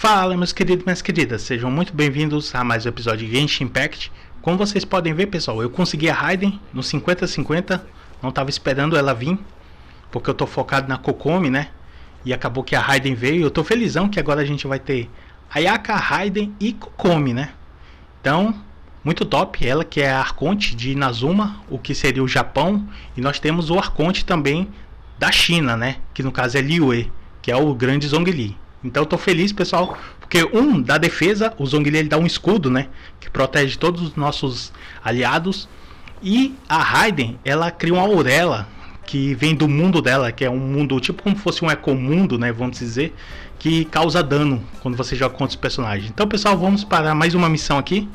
Fala, meus queridos e minhas queridas, sejam muito bem-vindos a mais um episódio de Genshin Impact. Como vocês podem ver, pessoal, eu consegui a Raiden no 50-50, não estava esperando ela vir, porque eu tô focado na Kokomi, né? E acabou que a Raiden veio, eu tô felizão que agora a gente vai ter Ayaka, Raiden e Kokomi, né? Então, muito top, ela que é a Arconte de Inazuma, o que seria o Japão, e nós temos o Arconte também da China, né? Que no caso é Liyue, que é o grande Zhongli. Então eu tô feliz, pessoal, porque da defesa, o Zhongli ele dá um escudo, né, que protege todos os nossos aliados, e a Raiden, ela cria uma auréola que vem do mundo dela, que é um mundo tipo como fosse um ecomundo, né, vamos dizer, que causa dano quando você joga contra os personagens. Então, pessoal, vamos para mais uma missão aqui.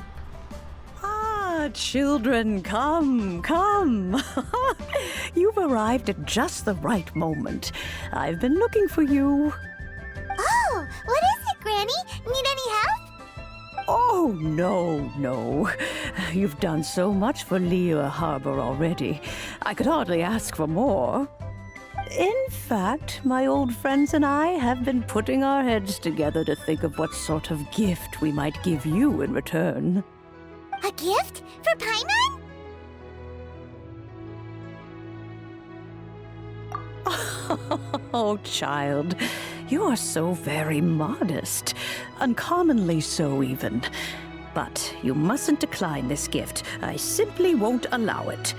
Children, come. You've arrived at just the right moment. I've been looking for you. Oh, what is it, Granny? Need any help? Oh, no. You've done so much for Liyue Harbor already. I could hardly ask for more. In fact, my old friends and I have been putting our heads together to think of what sort of gift we might give you in return. A gift? For Paimon? Oh, child, you are so very modest. Uncommonly so, even. But you mustn't decline this gift. I simply won't allow it.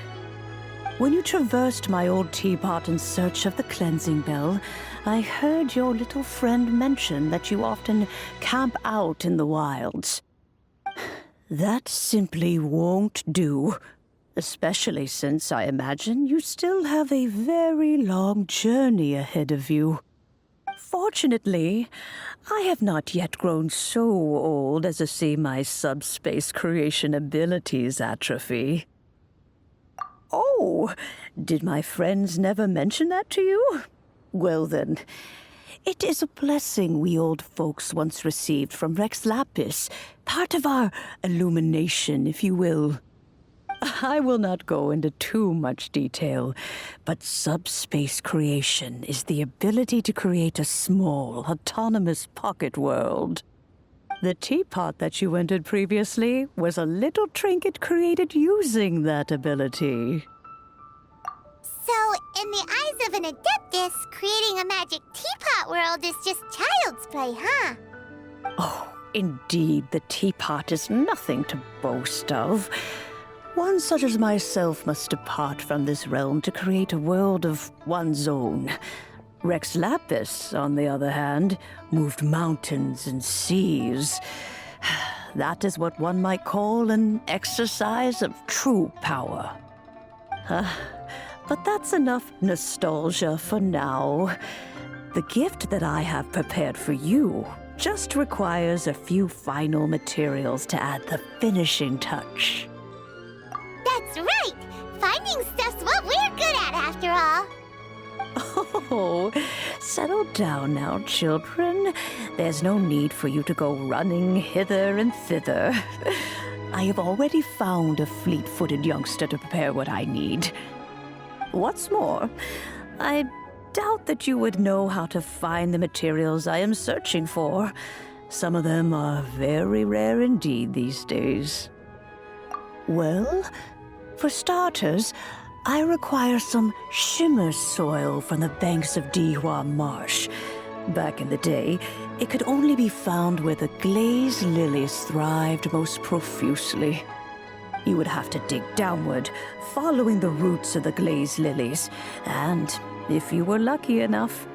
When you traversed my old teapot in search of the cleansing bell, I heard your little friend mention that you often camp out in the wilds. That simply won't do. Especially since I imagine you still have a very long journey ahead of you. Fortunately, I have not yet grown so old as to see my subspace creation abilities atrophy. Oh, did my friends never mention that to you? Well then, it is a blessing we old folks once received from Rex Lapis, part of our illumination, if you will. I will not go into too much detail, but subspace creation is the ability to create a small, autonomous pocket world. The teapot that you entered previously was a little trinket created using that ability. So, in the eyes of an adeptus, creating a magic teapot world is just child's play, huh? Oh, indeed, the teapot is nothing to boast of. One such as myself must depart from this realm to create a world of one's own. Rex Lapis, on the other hand, moved mountains and seas. That is what one might call an exercise of true power. But that's enough nostalgia for now. The gift that I have prepared for you just requires a few final materials to add the finishing touch. That's right! Finding stuff's what we're good at, after all. Oh, settle down now, children. There's no need for you to go running hither and thither. I have already found a fleet-footed youngster to prepare what I need. What's more, I doubt that you would know how to find the materials I am searching for. Some of them are very rare indeed these days. Well, for starters, I require some shimmer soil from the banks of Dihua Marsh. Back in the day, it could only be found where the glazed lilies thrived most profusely. You would have to dig downward, following the roots of the glazed lilies, and if you were lucky enough,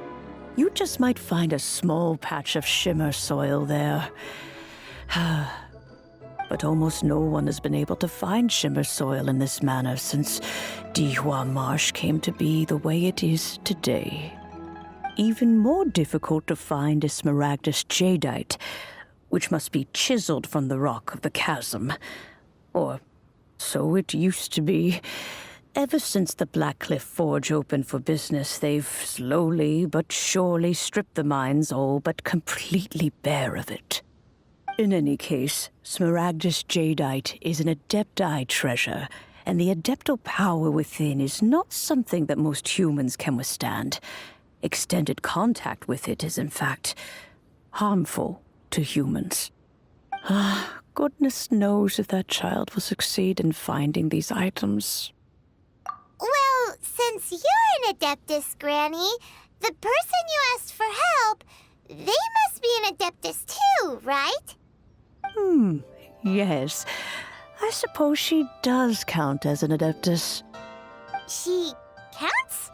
you just might find a small patch of shimmer soil there. But almost no one has been able to find shimmer soil in this manner since Dihua Marsh came to be the way it is today. Even more difficult to find is smaragdus jadeite, which must be chiseled from the rock of the chasm. Or so it used to be. Ever since the Blackcliff Forge opened for business, they've slowly but surely stripped the mines all but completely bare of it. In any case, smaragdus jadeite is an adepti treasure, and the adeptal power within is not something that most humans can withstand. Extended contact with it is, in fact, harmful. to humans. Goodness knows if that child will succeed in finding these items. Well, since you're an Adeptus, Granny, the person you asked for help, they must be an Adeptus too, right? Yes. I suppose she does count as an Adeptus. She counts?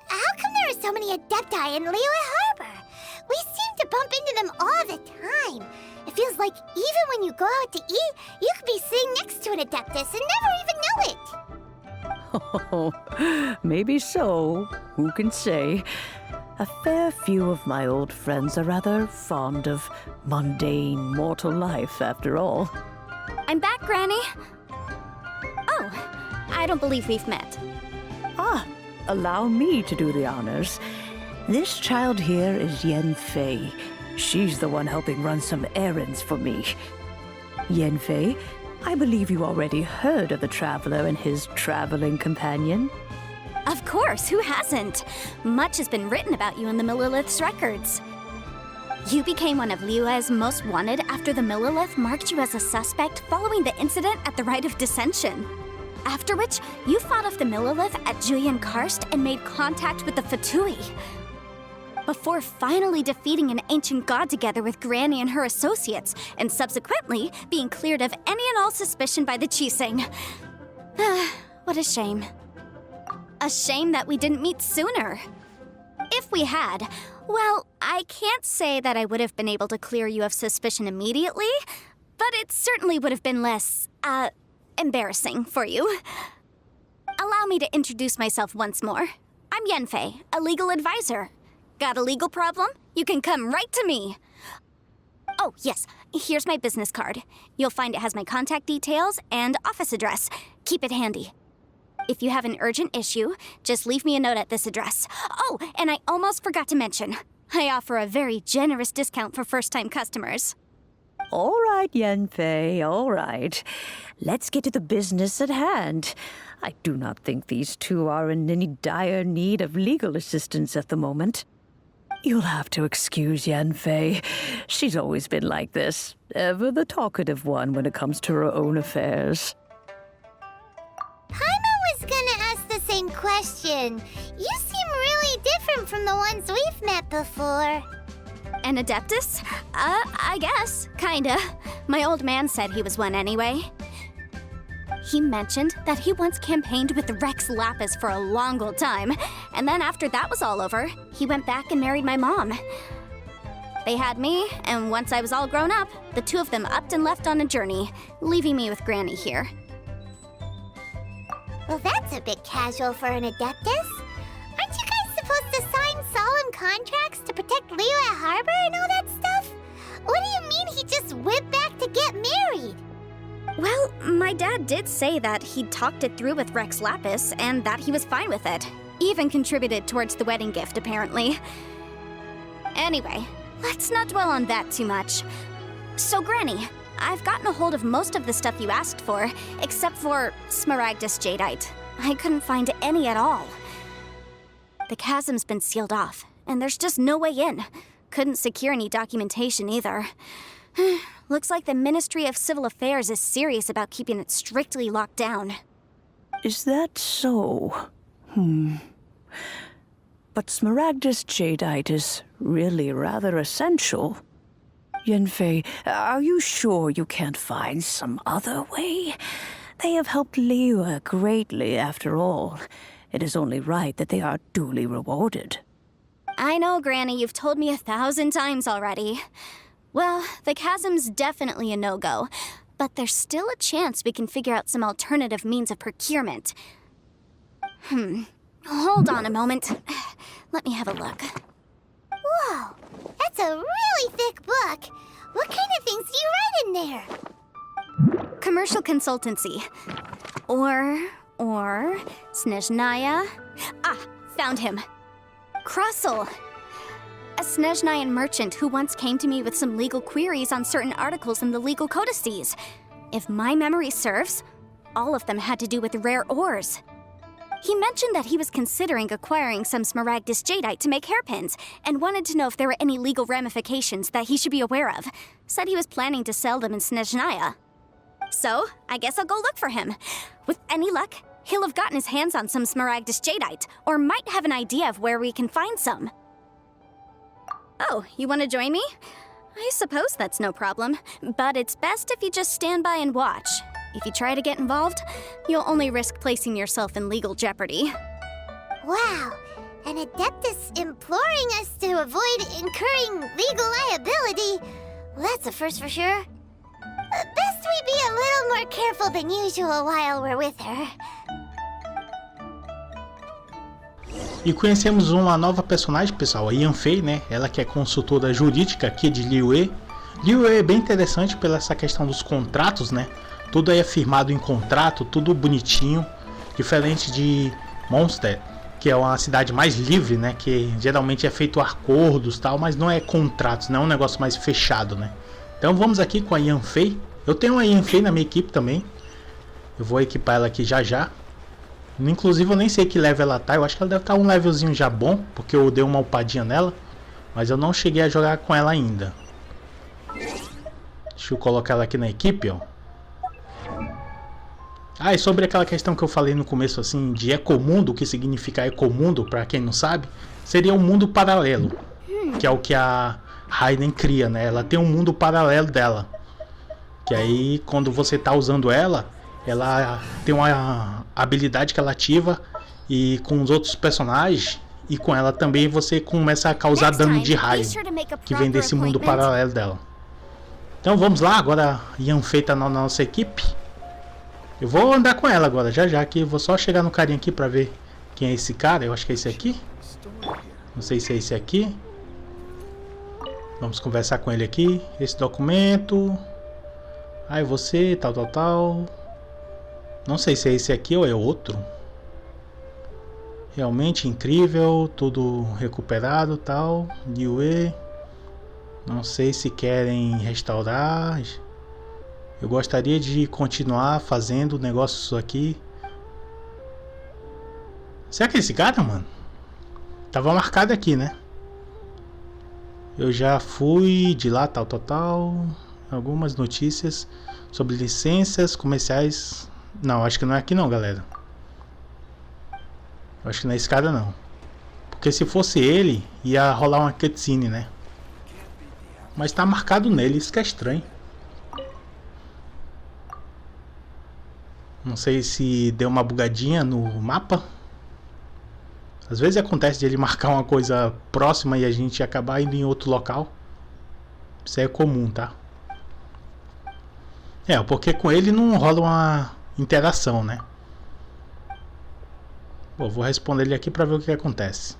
How come there are so many Adepti in Liyue Harbor? We seem to bump into them all the time. It feels like even when you go out to eat, you could be sitting next to an Adeptus and never even know it. Oh, maybe so. Who can say? A fair few of my old friends are rather fond of mundane mortal life, after all. I'm back, Granny. Oh, I don't believe we've met. Allow me to do the honors. This child here is Yanfei. She's the one helping run some errands for me. Yanfei, I believe you already heard of the traveler and his traveling companion. Of course, who hasn't? Much has been written about you in the Millilith's records. You became one of Liyue's most wanted after the Millilith marked you as a suspect following the incident at the Rite of Dissension. After which, you fought off the Millilith at Julian Karst and made contact with the Fatui. Before finally defeating an ancient god together with Granny and her associates, and subsequently being cleared of any and all suspicion by the Chiseng. What a shame. A shame that we didn't meet sooner. If we had, well, I can't say that I would have been able to clear you of suspicion immediately, but it certainly would have been less, embarrassing for you. Allow me to introduce myself once more. I'm Yanfei, a legal advisor. Got a legal problem? You can come right to me. Oh, yes, here's my business card. You'll find it has my contact details and office address. Keep it handy. If you have an urgent issue, just leave me a note at this address. Oh, and I almost forgot to mention, I offer a very generous discount for first-time customers. All right, Yanfei, all right. Let's get to the business at hand. I do not think these two are in any dire need of legal assistance at the moment. You'll have to excuse Yanfei. She's always been like this, ever the talkative one when it comes to her own affairs. Paimon was gonna ask the same question. You seem really different from the ones we've met before. An Adeptus? I guess. Kinda. My old man said he was one anyway. He mentioned that he once campaigned with Rex Lapis for a long old time, and then after that was all over, he went back and married my mom. They had me, and once I was all grown up, the two of them upped and left on a journey, leaving me with Granny here. Well, that's a bit casual for an Adeptus. Aren't you guys supposed to sign solemn contracts to protect Liyue Harbor and all that stuff? What do you mean he just went back to get married? Well, my dad did say that he'd talked it through with Rex Lapis and that he was fine with it. Even contributed towards the wedding gift, apparently. Anyway, let's not dwell on that too much. So, Granny, I've gotten a hold of most of the stuff you asked for, except for Smaragdus Jadeite. I couldn't find any at all. The chasm's been sealed off, and there's just no way in. Couldn't secure any documentation either. Looks like the Ministry of Civil Affairs is serious about keeping it strictly locked down. Is that so? But Smaragdus Jadeite is really rather essential. Yanfei, are you sure you can't find some other way? They have helped Liyue greatly, after all. It is only right that they are duly rewarded. I know, Granny, you've told me 1,000 times already. Well, the chasm's definitely a no-go, but there's still a chance we can figure out some alternative means of procurement. Hold on a moment. Let me have a look. Whoa, that's a really thick book. What kind of things do you write in there? Commercial consultancy. Or Snezhnaya. Found him. Krusel. A Snezhnayan merchant who once came to me with some legal queries on certain articles in the legal codices. If my memory serves, all of them had to do with rare ores. He mentioned that he was considering acquiring some Smaragdus Jadeite to make hairpins, and wanted to know if there were any legal ramifications that he should be aware of. Said he was planning to sell them in Snezhnaya. So, I guess I'll go look for him. With any luck, he'll have gotten his hands on some Smaragdus Jadeite, or might have an idea of where we can find some. Oh, you want to join me? I suppose that's no problem, but it's best if you just stand by and watch. If you try to get involved, you'll only risk placing yourself in legal jeopardy. Wow, an Adeptus imploring us to avoid incurring legal liability. Well, that's a first for sure. Best we be a little more careful than usual while we're with her. E conhecemos uma nova personagem, pessoal, a Yanfei, né? Ela que é consultora jurídica aqui de Liyue. Liyue é bem interessante pela essa questão dos contratos, né? Tudo aí é firmado em contrato, tudo bonitinho. Diferente de Monster, que é uma cidade mais livre, né? Que geralmente é feito acordos e tal, mas não é contratos, não é um negócio mais fechado, né? Então vamos aqui com a Yanfei. Eu tenho uma Yanfei na minha equipe também. Eu vou equipar ela aqui já já. Inclusive eu nem sei que level ela tá. Eu acho que ela deve estar um levelzinho já bom, porque eu dei uma upadinha nela. Mas eu não cheguei a jogar com ela ainda. Deixa eu colocar ela aqui na equipe, ó. Ah, e sobre aquela questão que eu falei no começo, assim, de ecomundo, o que significa ecomundo, pra quem não sabe, seria um mundo paralelo. Que é o que a Raiden cria, né? Ela tem um mundo paralelo dela. Que aí, quando você tá usando ela tem uma habilidade que ela ativa e com os outros personagens, e com ela também você começa a causar dano de raio que vem desse mundo paralelo dela. Então vamos lá, agora a Yanfei tá na nossa equipe. Eu vou andar com ela agora, já aqui. Vou só chegar no carinha aqui pra ver quem é esse cara. Eu acho que é esse aqui. Não sei se é esse aqui. Vamos conversar com ele aqui. Esse documento. Ah, é você, tal. Não sei se é esse aqui ou é outro. Realmente incrível. Tudo recuperado, tal. Liyue. Não sei se querem restaurar. Eu gostaria de continuar fazendo negócios aqui. Será que é esse cara, mano? Tava marcado aqui, né? Eu já fui de lá, tal. Algumas notícias sobre licenças comerciais. Não, acho que não é aqui não, galera. Acho que não é esse cara não. Porque se fosse ele, ia rolar uma cutscene, né? Mas tá marcado nele, isso que é estranho. Não sei se deu uma bugadinha no mapa. Às vezes acontece de ele marcar uma coisa próxima e a gente acabar indo em outro local. Isso é comum, tá? É, porque com ele não rola uma interação, né? Bom, vou responder ele aqui pra ver o que acontece.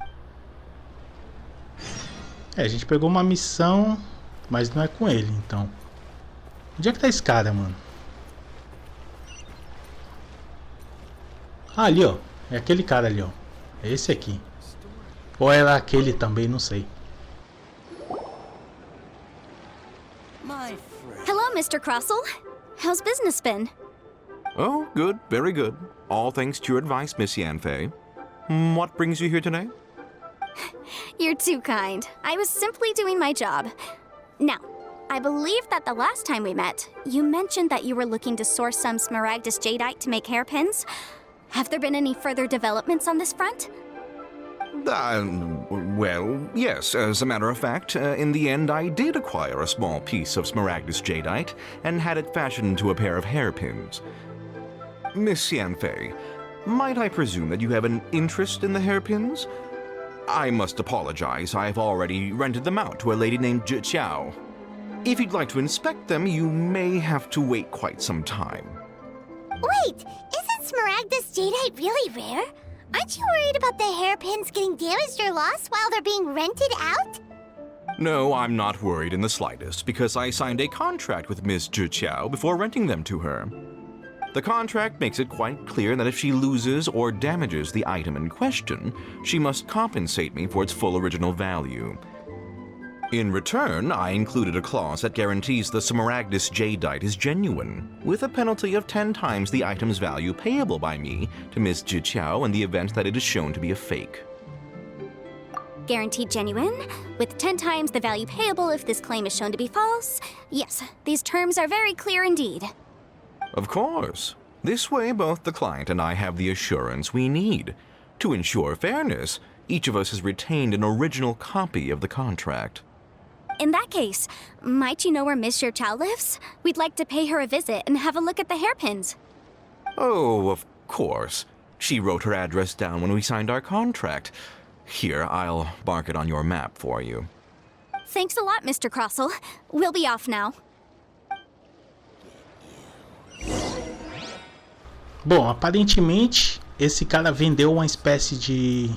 É, a gente pegou uma missão, mas não é com ele, então. Onde é que tá esse cara, mano? Ah, ali, ó. É aquele cara ali, ó. É esse aqui. Ou era aquele também, não sei. Hello, Mr. Crossell. How's business been? Oh, good, very good. All thanks to your advice, Miss Yanfei. What brings you here today? You're too kind. I was simply doing my job. Now, I believe that the last time we met, you mentioned that you were looking to source some Smaragdus Jadeite to make hairpins. Have there been any further developments on this front? Well, yes. As a matter of fact, in the end, I did acquire a small piece of Smaragdus Jadeite and had it fashioned into a pair of hairpins. Miss Yanfei, might I presume that you have an interest in the hairpins? I must apologize. I've already rented them out to a lady named Zhiqiao. If you'd like to inspect them, you may have to wait quite some time. Wait, isn't Smaragdus Jadeite really rare? Aren't you worried about the hairpins getting damaged or lost while they're being rented out? No, I'm not worried in the slightest, because I signed a contract with Miss Zhiqiao before renting them to her. The contract makes it quite clear that if she loses or damages the item in question, she must compensate me for its full original value. In return, I included a clause that guarantees the Smaragdus Jadeite is genuine, with a penalty of 10 times the item's value payable by me to Miss Jiqiao in the event that it is shown to be a fake. Guaranteed genuine, with 10 times the value payable if this claim is shown to be false. Yes, these terms are very clear indeed. Of course. This way, both the client and I have the assurance we need. To ensure fairness, each of us has retained an original copy of the contract. In that case, might you know where Miss Jiqiao lives? We'd like to pay her a visit and have a look at the hairpins. Oh, of course. She wrote her address down when we signed our contract. Here, I'll mark it on your map for you. Thanks a lot, Mr. Crossell. We'll be off now. Bom, aparentemente esse cara vendeu uma espécie de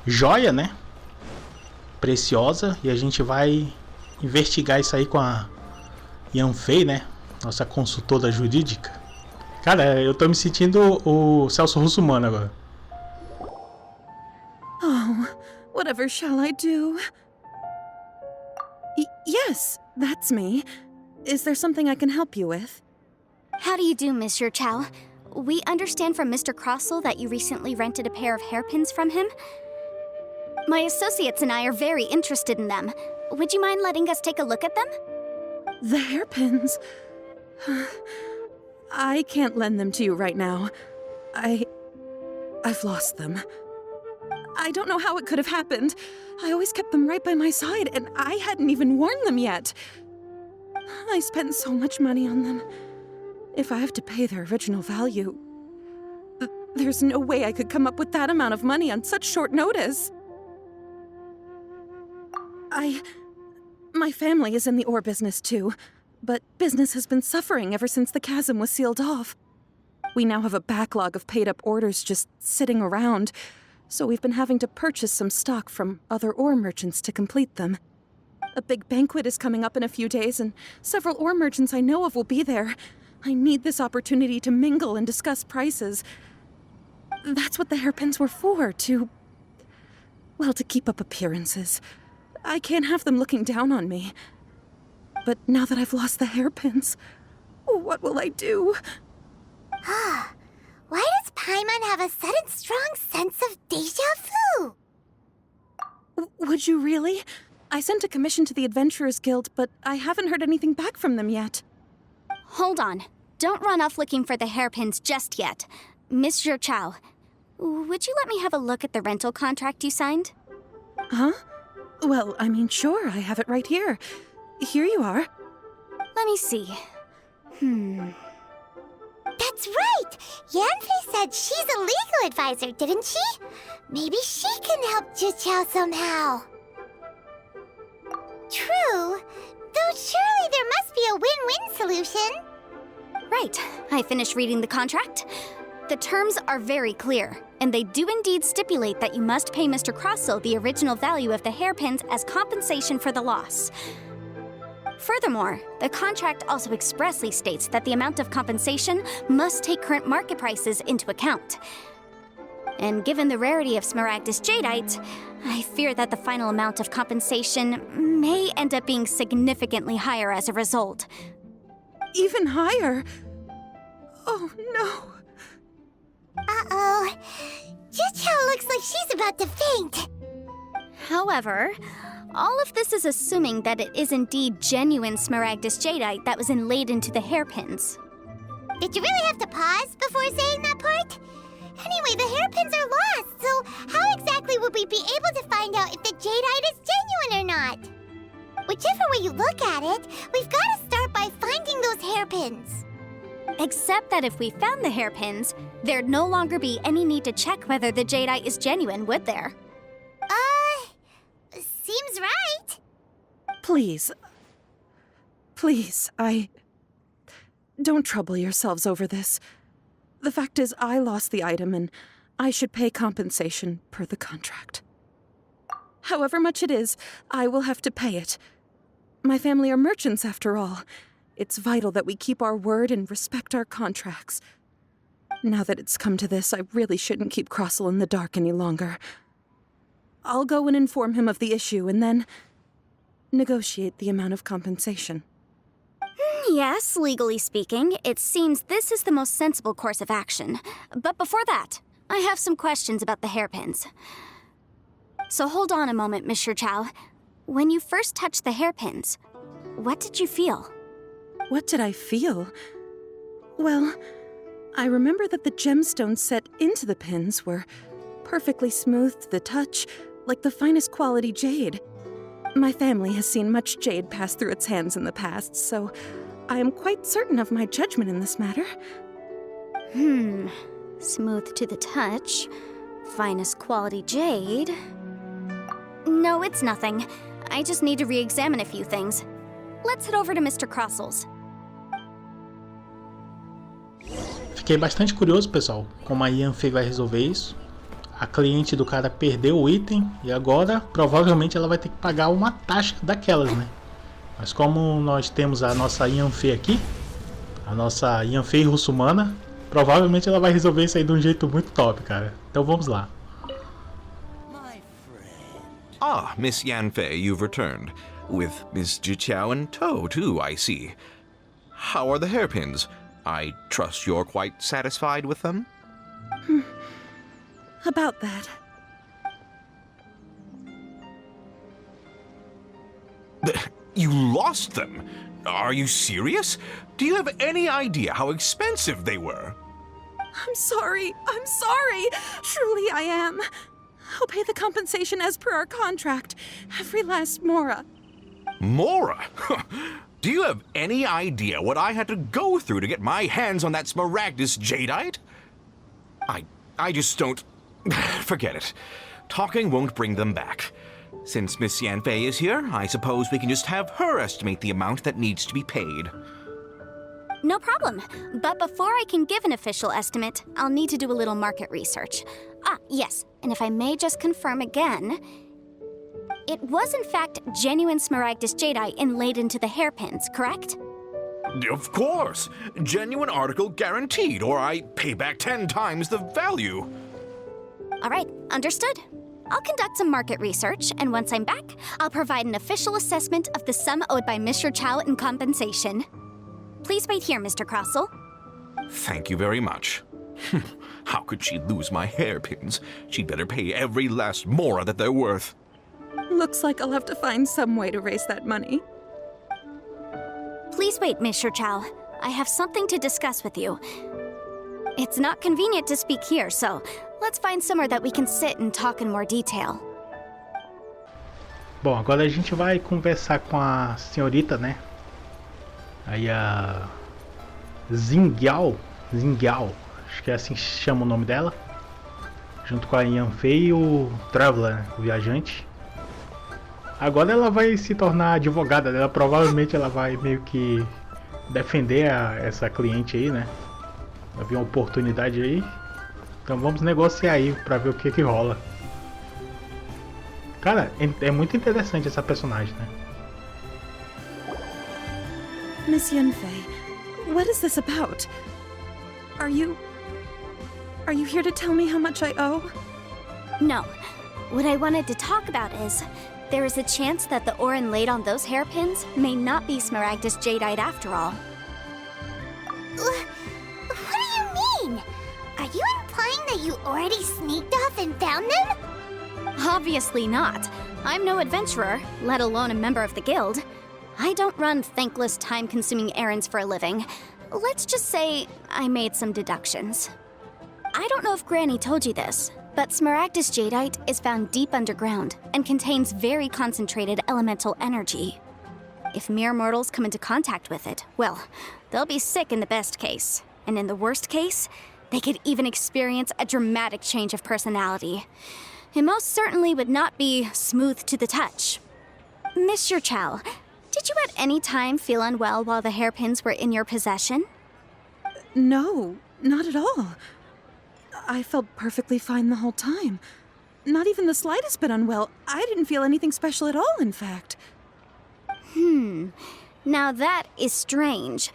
joia, né? Preciosa, e a gente vai investigar isso aí com a Yanfei, né? Nossa consultora jurídica. Cara, eu tô me sentindo o Celso Russomano agora. Oh, whatever shall I do? Yes, that's me. Is there something I can help you with? How do you do, Miss Jiqiao? We understand from Mr. Crossell that you recently rented a pair of hairpins from him. My associates and I are very interested in them. Would you mind letting us take a look at them? The hairpins. I can't lend them to you right now. I've lost them. I don't know how it could have happened. I always kept them right by my side, and I hadn't even worn them yet. I spent so much money on them. If I have to pay their original value, there's no way I could come up with that amount of money on such short notice. My family is in the ore business too, but business has been suffering ever since the chasm was sealed off. We now have a backlog of paid-up orders just sitting around, so we've been having to purchase some stock from other ore merchants to complete them. A big banquet is coming up in a few days, and several ore merchants I know of will be there. I need this opportunity to mingle and discuss prices. That's what the hairpins were for, to keep up appearances. I can't have them looking down on me. But now that I've lost the hairpins, what will I do? Why does Paimon have a sudden strong sense of déjà vu? Would you really? I sent a commission to the Adventurers Guild, but I haven't heard anything back from them yet. Hold on. Don't run off looking for the hairpins just yet. Miss Jiqiao, would you let me have a look at the rental contract you signed? Huh? Well, I mean, sure, I have it right here. Here you are. Let me see. That's right! Yanfei said she's a legal advisor, didn't she? Maybe she can help Jiqiao somehow. True. Though surely there must be a win-win solution. Right. I finished reading the contract. The terms are very clear, and they do indeed stipulate that you must pay Mr. Crossell the original value of the hairpins as compensation for the loss. Furthermore, the contract also expressly states that the amount of compensation must take current market prices into account. And given the rarity of Smaragdus Jadeite, I fear that the final amount of compensation may end up being significantly higher as a result. Even higher? Oh, no. Uh-oh. Jiqiao looks like she's about to faint. However, all of this is assuming that it is indeed genuine Smaragdus Jadeite that was inlaid into the hairpins. Did you really have to pause before saying that part? Anyway, the hairpins are lost, so how exactly would we be able to find out if the Jadeite is genuine or not? Whichever way you look at it, we've got to start by finding those hairpins. Except that if we found the hairpins, there'd no longer be any need to check whether the Jadeite is genuine, would there? Seems right. Please, don't trouble yourselves over this. The fact is, I lost the item and I should pay compensation per the contract. However much it is, I will have to pay it. My family are merchants, after all. It's vital that we keep our word and respect our contracts. Now that it's come to this, I really shouldn't keep Crossell in the dark any longer. I'll go and inform him of the issue, and then negotiate the amount of compensation. Yes, legally speaking, it seems this is the most sensible course of action. But before that, I have some questions about the hairpins. So hold on a moment, Mr. Chow. When you first touched the hairpins, what did you feel? What did I feel? Well, I remember that the gemstones set into the pins were perfectly smooth to the touch, like the finest quality jade. My family has seen much jade pass through its hands in the past, so I am quite certain of my judgment in this matter. Smooth to the touch, finest quality jade. No, it's nothing. I just need to re-examine a few things. Let's head over to Mr. Crossell's. Fiquei bastante curioso, pessoal, como a Yanfei vai resolver isso. A cliente do cara perdeu o item e agora provavelmente ela vai ter que pagar uma taxa daquelas, né? Mas como nós temos a nossa Yanfei aqui, a nossa Yanfei russomana, provavelmente ela vai resolver isso aí de um jeito muito top, cara. Então vamos lá. Ah, Miss Yanfei, you've returned. With Miss Jiqiao in tow, too, I see. How are the hairpins? I trust you're quite satisfied with them? About that. You lost them? Are you serious? Do you have any idea how expensive they were? I'm sorry. Truly I am. I'll pay the compensation as per our contract. Every last mora. Mora? Do you have any idea what I had to go through to get my hands on that Smaragdus jadeite? I just don't... Forget it. Talking won't bring them back. Since Miss Yanfei is here, I suppose we can just have her estimate the amount that needs to be paid. No problem. But before I can give an official estimate, I'll need to do a little market research. Ah, yes. And if I may just confirm again, it was in fact genuine Smaragdus jadeite inlaid into the hairpins, correct? Of course. Genuine article guaranteed, or I pay back 10 times the value. All right, understood. I'll conduct some market research, and once I'm back, I'll provide an official assessment of the sum owed by Mr. Chow in compensation. Please wait here, Mr. Crossell. Thank you very much. How could she lose my hairpins? She'd better pay every last mora that they're worth. Looks like I'll have to find some way to raise that money. Please wait, Mr. Chow. I have something to discuss with you. It's not convenient to speak here, so let's find somewhere that we can sit and talk in more detail. Bom, agora a gente vai conversar com a senhorita, né? Aí a Zingyao, acho que é assim que se chama o nome dela. Junto com a Yanfei e o Traveler, né? O viajante. Agora ela vai se tornar advogada dela, provavelmente ela vai meio que defender essa cliente aí, né? Vai vir uma oportunidade aí. Então vamos negociar aí pra ver o que rola. Cara, é muito interessante essa personagem, né? Miss Yanfei, what is this about? Are you here to tell me how much I owe? No. What I wanted to talk about is, there is a chance that the ore inlaid on those hairpins may not be Smaragdus jadeite after all. What do you mean? Are you implying that you already sneaked off and found them? Obviously not. I'm no adventurer, let alone a member of the guild. I don't run thankless, time-consuming errands for a living. Let's just say I made some deductions. I don't know if Granny told you this, but Smaragdus jadeite is found deep underground and contains very concentrated elemental energy. If mere mortals come into contact with it, well, they'll be sick in the best case. And in the worst case, they could even experience a dramatic change of personality. It most certainly would not be smooth to the touch. Mr. Chow, did you at any time feel unwell while the hairpins were in your possession? No, not at all. I felt perfectly fine the whole time. Not even the slightest bit unwell. I didn't feel anything special at all, in fact. Now that is strange.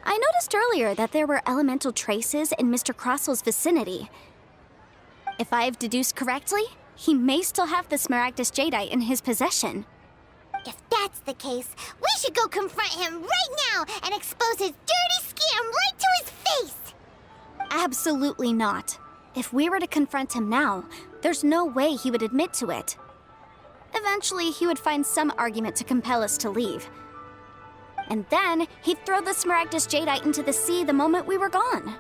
I noticed earlier that there were elemental traces in Mr. Crossell's vicinity. If I've deduced correctly, he may still have the Smaragdus jadeite in his possession. If that's the case, we should go confront him right now and expose his dirty scam right to his face! Absolutely not. If we were to confront him now, there's no way he would admit to it. Eventually, he would find some argument to compel us to leave. And then, he'd throw the Smaragdus Jadeite into the sea the moment we were gone.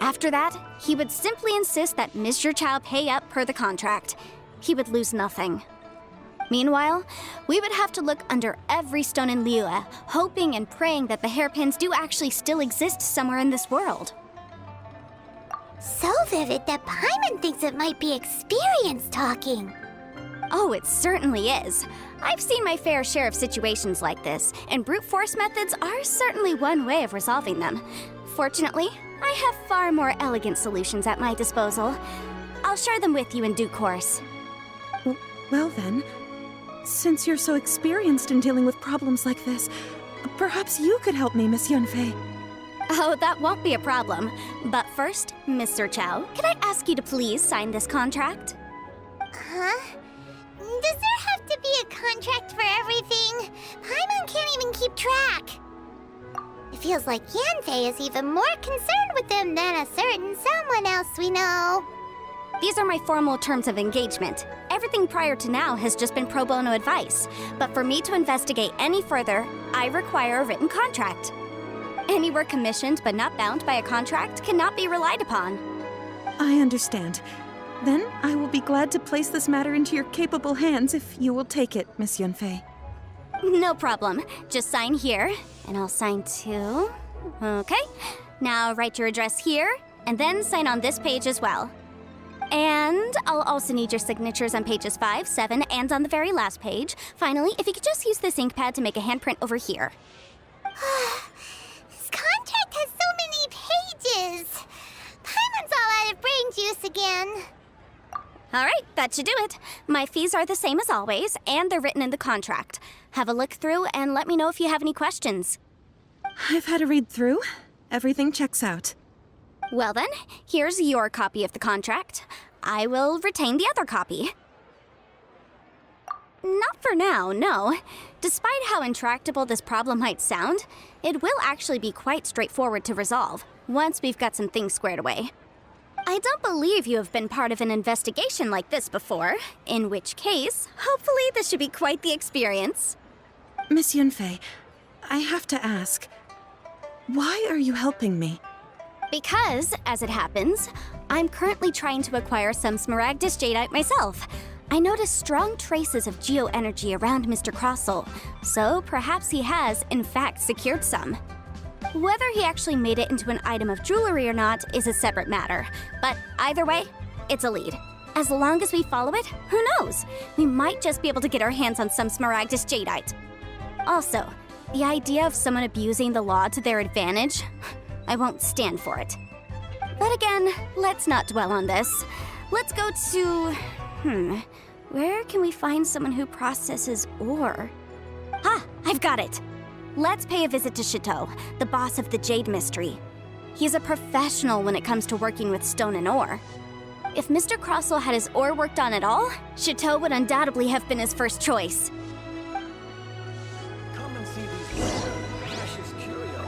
After that, he would simply insist that Mr. Chow pay up per the contract. He would lose nothing. Meanwhile, we would have to look under every stone in Liyue, hoping and praying that the hairpins do actually still exist somewhere in this world. So vivid that Paimon thinks it might be experience talking. Oh, it certainly is. I've seen my fair share of situations like this, and brute force methods are certainly one way of resolving them. Fortunately, I have far more elegant solutions at my disposal. I'll share them with you in due course. Well then, since you're so experienced in dealing with problems like this, perhaps you could help me, Miss Yanfei. Oh, that won't be a problem. But first, Mr. Chow, can I ask you to please sign this contract? Huh? Does there have to be a contract for everything? Paimon can't even keep track. It feels like Yanfei is even more concerned with them than a certain someone else we know. These are my formal terms of engagement. Everything prior to now has just been pro bono advice. But for me to investigate any further, I require a written contract. Any work commissioned but not bound by a contract cannot be relied upon. I understand. Then I will be glad to place this matter into your capable hands if you will take it, Miss Yanfei. No problem. Just sign here, and I'll sign too. Okay. Now write your address here, and then sign on this page as well. And I'll also need your signatures on pages 5, 7, and on the very last page. Finally, if you could just use this ink pad to make a handprint over here. This contract has so many pages. Paimon's all out of brain juice again. All right, that should do it. My fees are the same as always, and they're written in the contract. Have a look through and let me know if you have any questions. I've had a read through. Everything checks out. Well then, here's your copy of the contract. I will retain the other copy. Not for now, no. Despite how intractable this problem might sound, it will actually be quite straightforward to resolve, once we've got some things squared away. I don't believe you have been part of an investigation like this before, in which case, hopefully this should be quite the experience. Miss Yanfei, I have to ask, why are you helping me? Because, as it happens, I'm currently trying to acquire some Smaragdus Jadeite myself. I noticed strong traces of geoenergy around Mr. Crossel, so perhaps he has, in fact, secured some. Whether he actually made it into an item of jewelry or not is a separate matter, but either way, it's a lead. As long as we follow it, who knows? We might just be able to get our hands on some Smaragdus Jadeite. Also, the idea of someone abusing the law to their advantage, I won't stand for it. But again, let's not dwell on this. Let's go to... where can we find someone who processes ore? Ah, I've got it! Let's pay a visit to Chateau, the boss of the Jade Mystery. He's a professional when it comes to working with stone and ore. If Mr. Crossel had his ore worked on at all, Chateau would undoubtedly have been his first choice. Come and see these precious curios.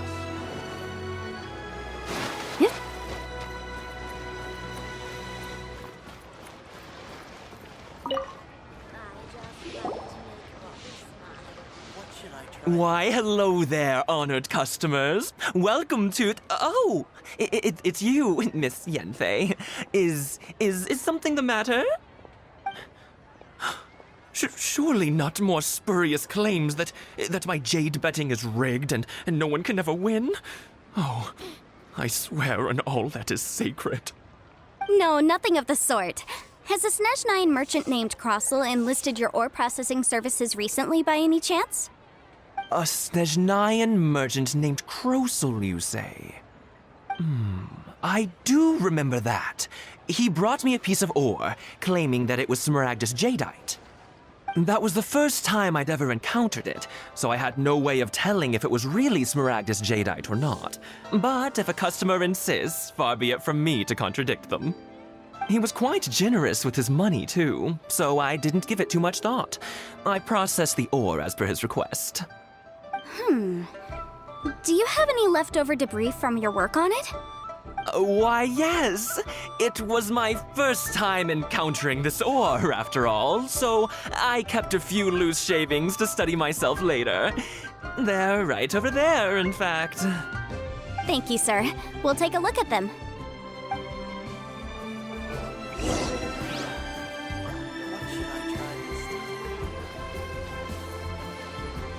Why, hello there, honored customers. Welcome to... Oh, it's you, Miss Yanfei. Is something the matter? Surely not more spurious claims that my jade betting is rigged and no one can ever win? Oh, I swear on all that is sacred. No, nothing of the sort. Has a Snezhnine merchant named Crossel enlisted your ore processing services recently by any chance? A Snezhnine merchant named Crossel, you say? I do remember that. He brought me a piece of ore, claiming that it was Smaragdus Jadeite. That was the first time I'd ever encountered it, so I had no way of telling if it was really Smaragdus Jadeite or not. But if a customer insists, far be it from me to contradict them. He was quite generous with his money, too, so I didn't give it too much thought. I processed the ore as per his request. Do you have any leftover debris from your work on it? Why, yes. It was my first time encountering this ore, after all, so I kept a few loose shavings to study myself later. They're right over there, in fact. Thank you, sir. We'll take a look at them.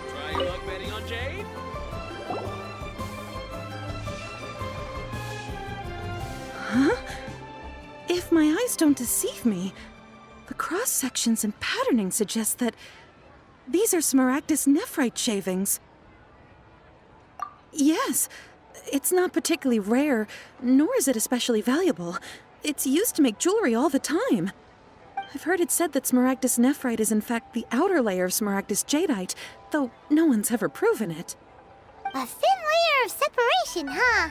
Try your luck betting on Jade? Huh? If my eyes don't deceive me, the cross-sections and patterning suggest that these are Smaragdus nephrite shavings. Yes, it's not particularly rare, nor is it especially valuable. It's used to make jewelry all the time. I've heard it said that Smaragdus nephrite is in fact the outer layer of Smaragdus jadeite, though no one's ever proven it. A thin layer of separation, huh?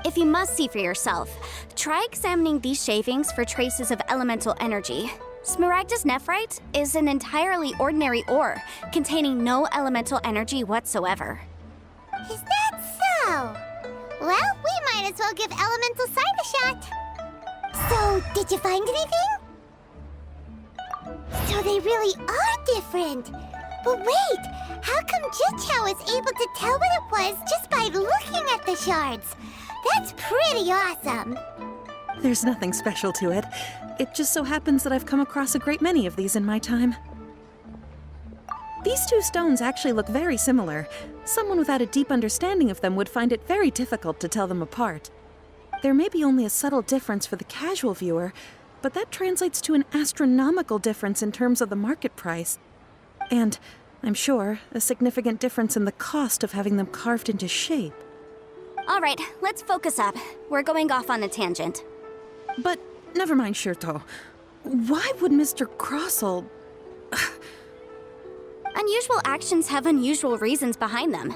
If you must see for yourself, try examining these shavings for traces of elemental energy. Smaragdus nephrite is an entirely ordinary ore, containing no elemental energy whatsoever. Is that so? Well, we might as well give elemental side a shot. So, did you find anything? So they really are different. But wait, how come Jichao was able to tell what it was just by looking at the shards? That's pretty awesome. There's nothing special to it. It just so happens that I've come across a great many of these in my time. These two stones actually look very similar. Someone without a deep understanding of them would find it very difficult to tell them apart. There may be only a subtle difference for the casual viewer, but that translates to an astronomical difference in terms of the market price. And, I'm sure, a significant difference in the cost of having them carved into shape. All right, let's focus up. We're going off on a tangent. But never mind, Shirto. Why would Mr. Crossell... Unusual actions have unusual reasons behind them.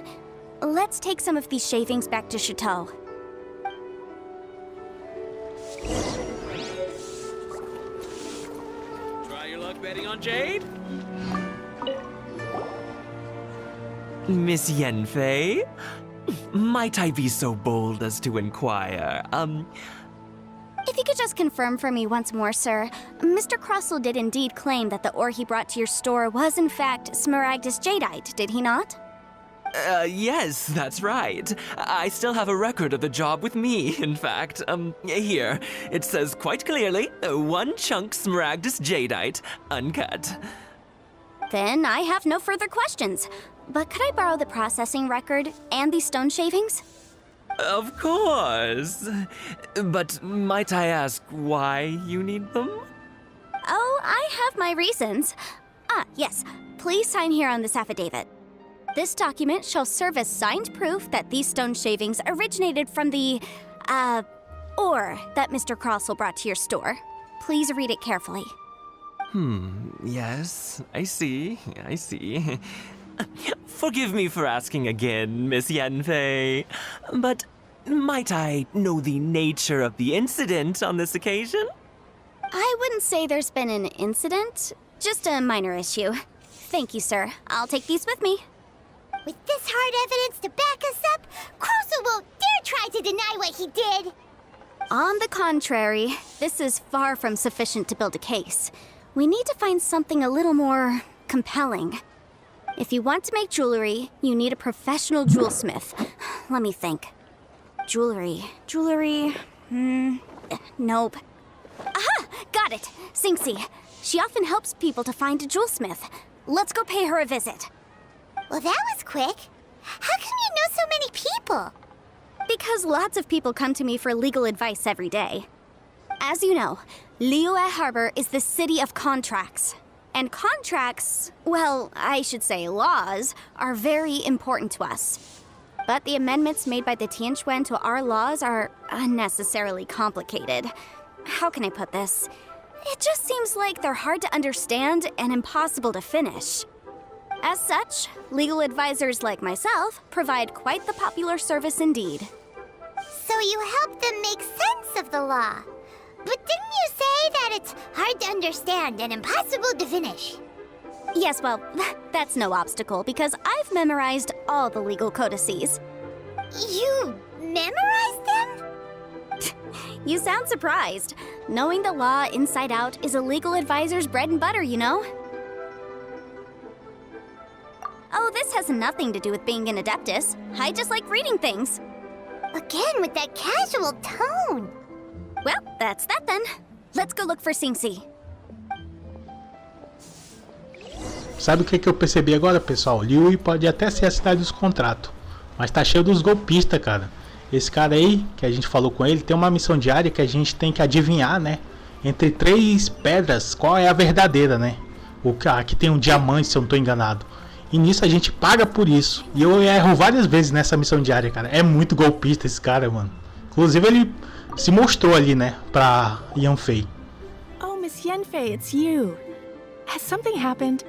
Let's take some of these shavings back to Chateau. Try your luck betting on Jade? Miss Yanfei? Might I be so bold as to inquire, If you could just confirm for me once more, sir. Mr. Crossell did indeed claim that the ore he brought to your store was in fact Smaragdus jadeite, did he not? Yes, that's right. I still have a record of the job with me, in fact. Here. It says quite clearly, 1 chunk Smaragdus jadeite, uncut. Then I have no further questions. But could I borrow the processing record and these stone shavings? Of course. But might I ask why you need them? Oh, I have my reasons. Yes. Please sign here on this affidavit. This document shall serve as signed proof that these stone shavings originated from the, ore that Mr. Crossell brought to your store. Please read it carefully. Yes, I see. Forgive me for asking again, Miss Yanfei, but might I know the nature of the incident on this occasion? I wouldn't say there's been an incident, just a minor issue. Thank you, sir. I'll take these with me. With this hard evidence to back us up, Crossell won't dare try to deny what he did. On the contrary, this is far from sufficient to build a case. We need to find something a little more compelling. If you want to make jewelry, you need a professional jewelsmith. Let me think. Jewelry. Nope. Aha! Got it! Singxi. She often helps people to find a jewelsmith. Let's go pay her a visit. Well, that was quick. How come you know so many people? Because lots of people come to me for legal advice every day. As you know, Liyue Harbor is the city of contracts. And contracts, well, I should say laws, are very important to us. But the amendments made by the Tianquan to our laws are unnecessarily complicated. How can I put this? It just seems like they're hard to understand and impossible to finish. As such, legal advisors like myself provide quite the popular service indeed. So you help them make sense of the law. But didn't you say that it's hard to understand and impossible to finish? Yes, well, that's no obstacle because I've memorized all the legal codices. You memorized them? You sound surprised. Knowing the law inside out is a legal advisor's bread and butter, you know? Oh, this has nothing to do with being an adeptus. I just like reading things. Again, with that casual tone. Well, that's that then. Let's go look for Singsi. Sabe o que eu percebi agora, pessoal? Liu pode até ser a cidade dos contratos, mas tá cheio dos golpistas, cara. Esse cara aí, que a gente falou com ele, tem uma missão diária que a gente tem que adivinhar, né? Entre 3 pedras, qual é a verdadeira, né? Aqui tem um diamante, se eu não tô enganado. E nisso a gente paga por isso. E eu erro várias vezes nessa missão diária, cara. É muito golpista esse cara, mano. Inclusive ele se mostrou ali, né? Pra Yanfei. Oh, Miss Yanfei, it's you. Has something happened?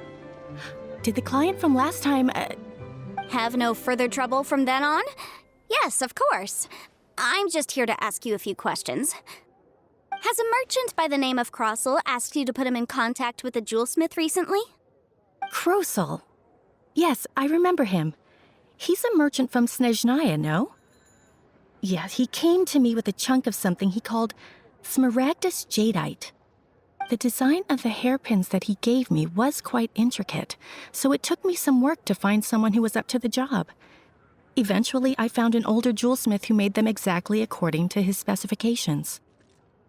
Did the client from last time... Have no further trouble from then on? Yes, of course. I'm just here to ask you a few questions. Has a merchant by the name of Crossel asked you to put him in contact with a jewelsmith recently? Crossel? Yes, I remember him. He's a merchant from Snezhnaya, no? Yeah, he came to me with a chunk of something he called Smaragdus Jadeite. The design of the hairpins that he gave me was quite intricate, so it took me some work to find someone who was up to the job. Eventually, I found an older jewelsmith who made them exactly according to his specifications.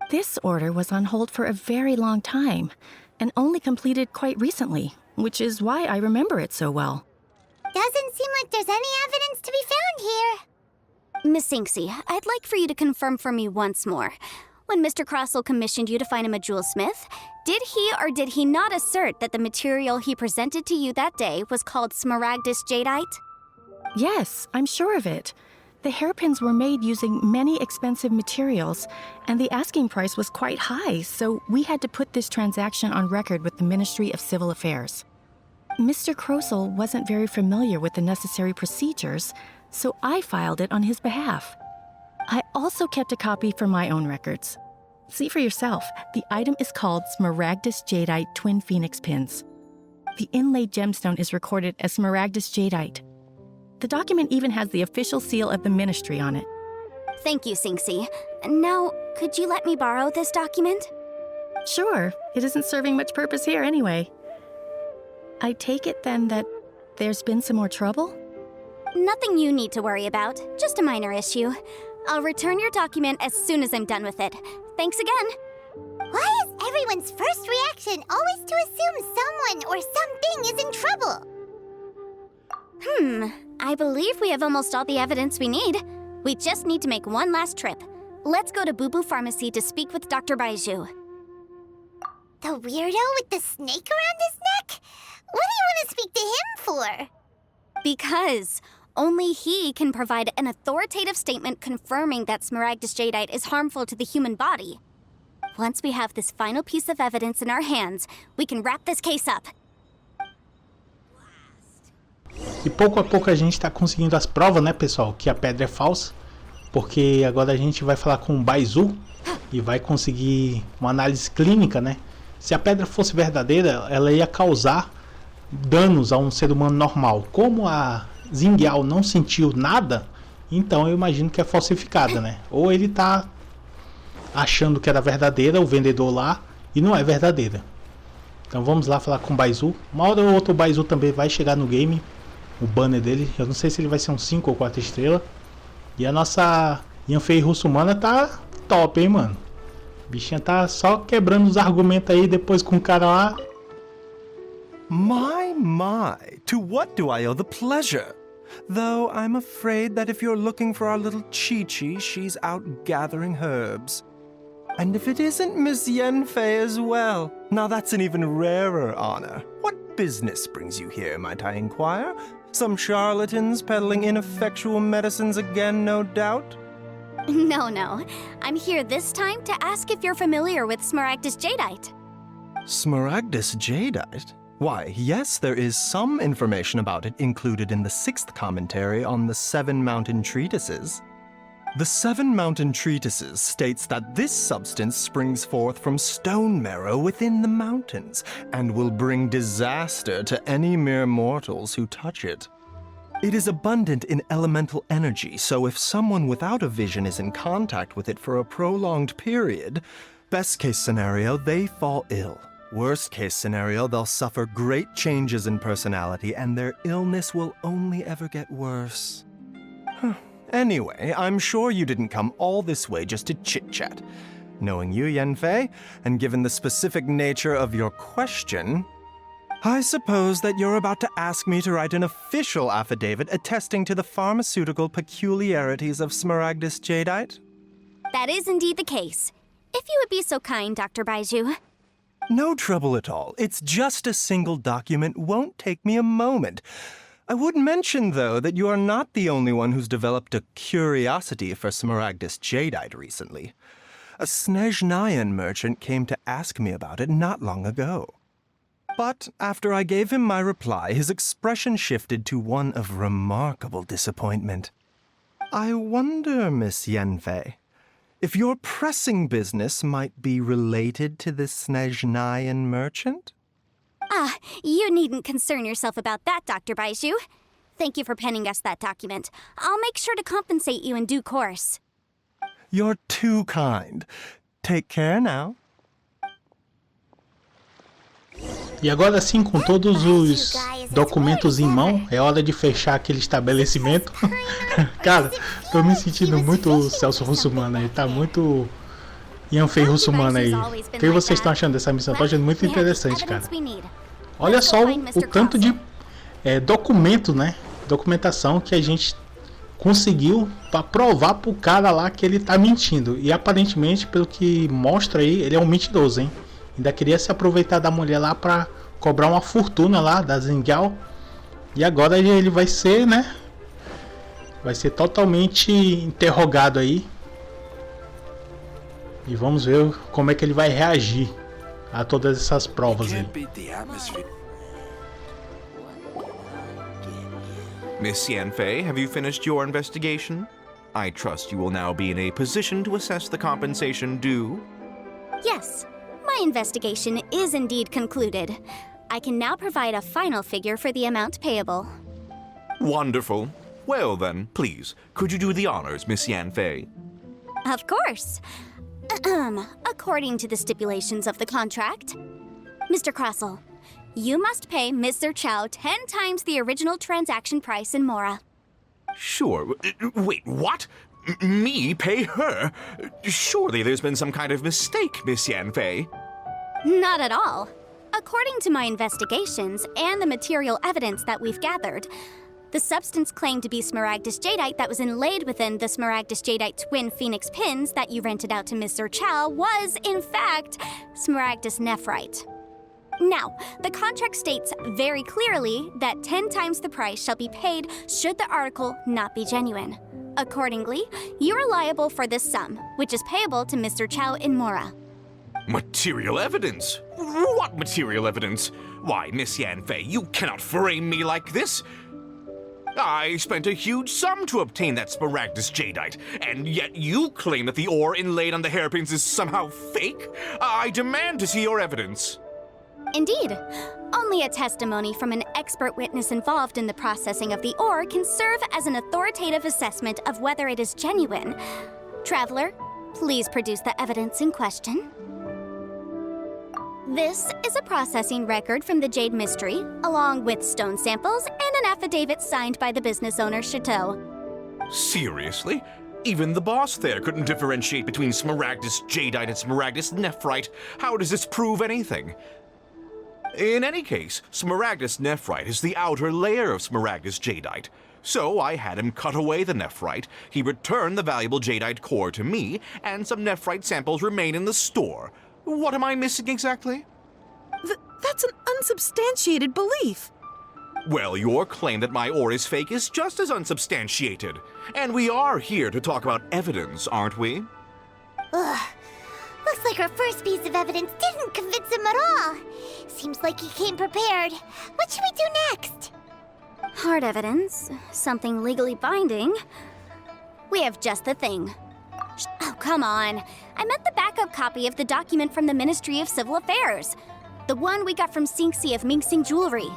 This order was on hold for a very long time, and only completed quite recently, which is why I remember it so well. Doesn't seem like there's any evidence to be found here. Miss Singsi, I'd like for you to confirm for me once more. When Mr. Crossel commissioned you to find him a jewelsmith, did he or did he not assert that the material he presented to you that day was called Smaragdus Jadeite? Yes, I'm sure of it. The hairpins were made using many expensive materials, and the asking price was quite high, so we had to put this transaction on record with the Ministry of Civil Affairs. Mr. Crossel wasn't very familiar with the necessary procedures, so I filed it on his behalf. I also kept a copy for my own records. See for yourself, the item is called Smaragdus Jadeite Twin Phoenix Pins. The inlaid gemstone is recorded as Smaragdus Jadeite. The document even has the official seal of the ministry on it. Thank you, Singsi. Now, could you let me borrow this document? Sure, it isn't serving much purpose here anyway. I take it then that there's been some more trouble? Nothing you need to worry about, just a minor issue. I'll return your document as soon as I'm done with it. Thanks again. Why is everyone's first reaction always to assume someone or something is in trouble? I believe we have almost all the evidence we need. We just need to make one last trip. Let's go to Boo Boo Pharmacy to speak with Dr. Baiju. The weirdo with the snake around his neck? What do you want to speak to him for? Because only he can provide an authoritative statement confirming that Smaragdus Jadeite is harmful to the human body. Once we have this final piece of evidence in our hands, we can wrap this case up. E pouco a pouco a gente está conseguindo as provas, né, pessoal, que a pedra é falsa. Porque agora a gente vai falar com o Baiju e vai conseguir uma análise clínica, né? Se a pedra fosse verdadeira, ela ia causar danos a um ser humano normal. Como a Zingyao não sentiu nada, então eu imagino que é falsificada, né? Ou ele tá achando que era verdadeira, o vendedor lá, e não é verdadeira. Então vamos lá falar com o Baiju. Uma hora ou outra o Baiju também vai chegar no game. O banner dele, eu não sei se ele vai ser um 5 ou 4 estrelas. E a nossa Yanfei russomana tá top, hein, mano. A bichinha tá só quebrando os argumentos aí depois com o cara lá. My, to what do I owe the pleasure? Though I'm afraid that if you're looking for our little Chi-Chi, she's out gathering herbs. And if it isn't Miss Yanfei as well, now that's an even rarer honor. What business brings you here, might I inquire? Some charlatans peddling ineffectual medicines again, no doubt? No. I'm here this time to ask if you're familiar with Smaragdus Jadeite. Smaragdus Jadeite? Why, yes, there is some information about it included in the 6th commentary on the 7 mountain treatises. The Seven Mountain Treatises states that this substance springs forth from stone marrow within the mountains and will bring disaster to any mere mortals who touch it. It is abundant in elemental energy, so if someone without a vision is in contact with it for a prolonged period, best case scenario, they fall ill. Worst case scenario, they'll suffer great changes in personality and their illness will only ever get worse. Anyway, I'm sure you didn't come all this way just to chit-chat. Knowing you, Yanfei, and given the specific nature of your question, I suppose that you're about to ask me to write an official affidavit attesting to the pharmaceutical peculiarities of Smaragdus jadeite? That is indeed the case. If you would be so kind, Dr. Baiju. No trouble at all. It's just a single document. Won't take me a moment. I would mention, though, that you are not the only one who's developed a curiosity for Smaragdus jadeite recently. A Snezhnayan merchant came to ask me about it not long ago. But after I gave him my reply, his expression shifted to one of remarkable disappointment. I wonder, Miss Yanfei, if your pressing business might be related to this Snezhnayan merchant? You needn't concern yourself about that, Dr. Baiju. Thank you for penning us that document. I'll make sure to compensate you in due course. You're too kind. Take care now. E agora sim, com todos os documentos em mão, é hora de fechar aquele estabelecimento. Cara, tô me sentindo muito Celso Russomano aí, tá muito Yanfei Russomano aí. O que vocês estão achando dessa missão? Tô achando muito interessante, cara. Olha só o tanto de documento, né? Documentação que a gente conseguiu para provar pro cara lá que ele tá mentindo. E aparentemente, pelo que mostra aí, ele é um mentiroso, hein? Ainda queria se aproveitar da mulher lá para cobrar uma fortuna lá da Zingyao. E agora ele vai ser, né? Vai ser totalmente interrogado aí. E vamos ver como é que ele vai reagir a todas essas provas aí. Miss Yanfei, have you finished your investigation? I trust you will now be in a position to assess the compensation due. Yes, my investigation is indeed concluded. I can now provide a final figure for the amount payable. Wonderful. Well then, please, could you do the honors, Miss Yanfei? Of course. According to the stipulations of the contract, Mr. Crossell, you must pay Mr. Chow 10 times the original transaction price in Mora. Sure. Wait, what? Me pay her? Surely there's been some kind of mistake, Miss Yanfei. Not at all. According to my investigations and the material evidence that we've gathered, the substance claimed to be Smaragdus jadeite that was inlaid within the Smaragdus jadeite twin phoenix pins that you rented out to Mr. Chow was, in fact, Smaragdus nephrite. Now, the contract states very clearly that 10 times the price shall be paid should the article not be genuine. Accordingly, you are liable for this sum, which is payable to Mr. Chow in Mora. Material evidence? What material evidence? Why, Miss Yanfei, you cannot frame me like this. I spent a huge sum to obtain that Smaragdus jadeite, and yet you claim that the ore inlaid on the hairpins is somehow fake? I demand to see your evidence. Indeed. Only a testimony from an expert witness involved in the processing of the ore can serve as an authoritative assessment of whether it is genuine. Traveler, please produce the evidence in question. This is a processing record from the Jade Mystery, along with stone samples and an affidavit signed by the business owner, Chateau. Seriously? Even the boss there couldn't differentiate between Smaragdus jadeite and Smaragdus nephrite. How does this prove anything? In any case, Smaragdus nephrite is the outer layer of Smaragdus jadeite. So I had him cut away the nephrite, he returned the valuable jadeite core to me, and some nephrite samples remain in the store. What am I missing exactly? That's an unsubstantiated belief. Well, your claim that my ore is fake is just as unsubstantiated. And we are here to talk about evidence, aren't we? Ugh. Looks like our first piece of evidence didn't convince him at all. Seems like he came prepared. What should we do next? Hard evidence, something legally binding. We have just the thing. Oh, come on. I meant the backup copy of the document from the Ministry of Civil Affairs. The one we got from Sinxi of Mingxing Jewelry.